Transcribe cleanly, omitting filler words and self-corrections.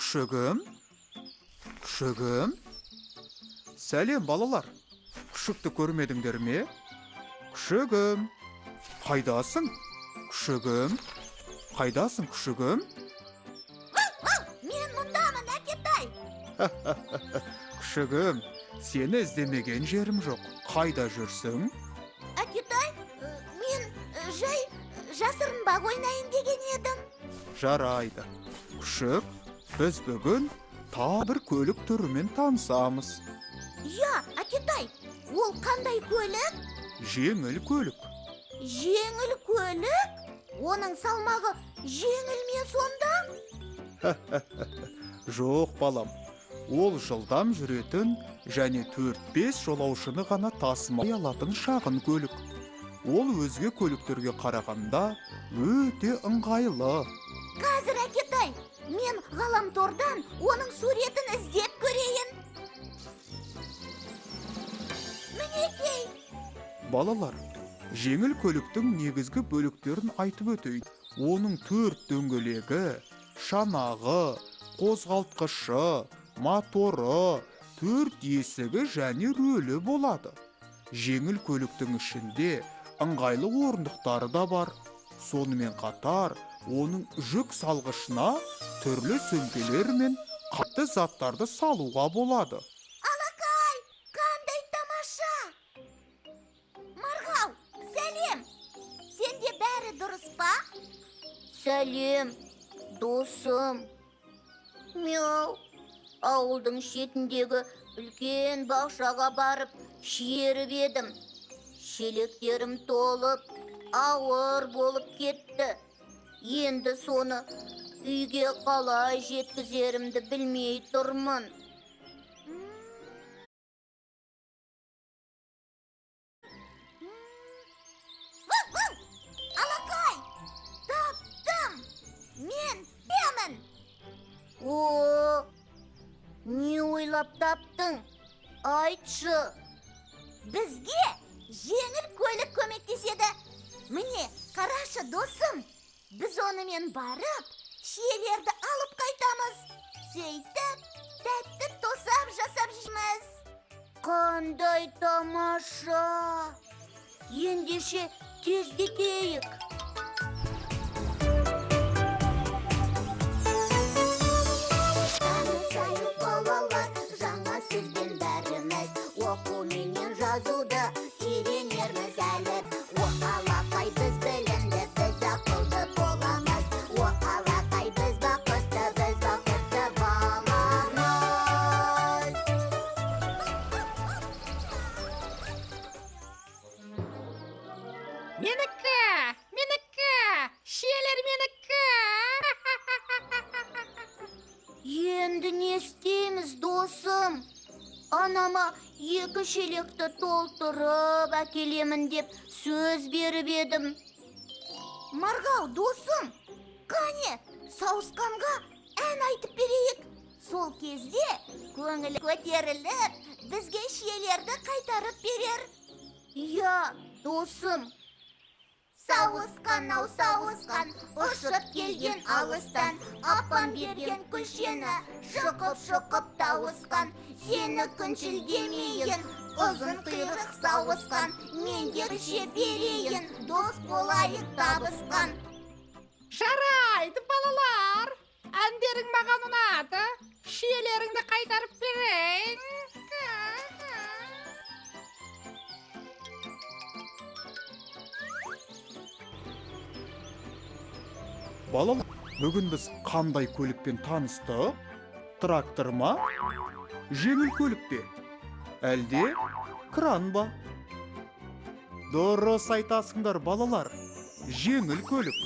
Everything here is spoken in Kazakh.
Күшігім, күшігім. Сәлем, балалар. Күшікті көрмедіңдер ме? Күшігім, қайдасың? Күшігім, қайдасың, күшігім? Мен мұндамын, Әкетай. Күшігім, сені іздемеген жерім жоқ. Қайда жүрсің? Әкетай, мен жай жасырынбақ ойнайын деген едім. Жарайды. Күшік, біз бүгін бір көлік түрімен танысамыз. Я, Әкетай, ол қандай көлік? Жеңіл көлік. Жеңіл көлік? Оның салмағы жеңіл ме сонда? Жоқ, балам. Ол жылдам жүретін және 4-5 жолаушыны ғана тасымалдай алатын шағын көлік. Ол өзге көліктерге қарағанда өте ыңғайлы. Қазір, Әкетай, мен ғаламтордан оның суретін іздеп көрейін. Мінекей. Балалар, жеңіл көліктің негізгі бөліктерін айтып өтейін. Оның 4 дөңгелегі, шанағы, қозғалтқышы, моторы, 4 есігі және рөлі болады. Жеңіл көліктің ішінде ыңғайлы орындықтары да бар. Сонымен қатар, оның жүк салғышына түрлі сөмкелер мен қатты заттарды салуға болады. Алақай, қандай тамаша! Марғау, сәлем! Сенде бәрі дұрыс па? Сәлем, досым. Мяу, ауылдың шетіндегі үлкен бақшаға барып шиеріп едім. Шелектерім толып, ауыр болып кетті. Енді соны үйге қалай жеткізерімді білмей тұрмын. Алақай, таптым! Мен демін! О, не ойлап таптың? Айтшы! Бізге жеңіл көлік көмектеседі. Міне, қарашы, досым! Біз онымен барып, шиелерді алып қайтамыз. Сөйтіп, тәтті тосап жасап жүрміз. Қандай тамаша! Ендеше тездетейік. Танысайық балалар, жаңа сөзбен бәріміз. Оқу менен жазуды үйренерміз әлі. Алақай, біз білімді, біз ақылды боламыз. Алақай, біз бақытты боламыз. Менікі, шиелер менікі. Енді не істейміз, досым? Анама 2 шелекті толтырып әкелемін деп сөз беріп едім. Марғау, досым, қане, сауысқанға ән айтып берейік. Сол кезде көңілі көтеріліп, бізге шиелерді қайтарып берер. Я, досым. Сауысқан-ау, сауысқан, ұшып келген алыстан, апам берген күлшені шұқып тауысқан. Сені күншілдемейін, ұзын құйрық сауысқан, мен де күше берейін, дос болайық табысқан. Жарайды, балалар. Әндерің маған ұнады. Шиелеріңді қайтарып берейін. Балалар, бүгін біз қандай көлікпен таныстық? Трактор ма? Жеңіл көлік пе? Әлде кран ба? Дұрыс айтасыңдар, балалар. Жеңіл көлік.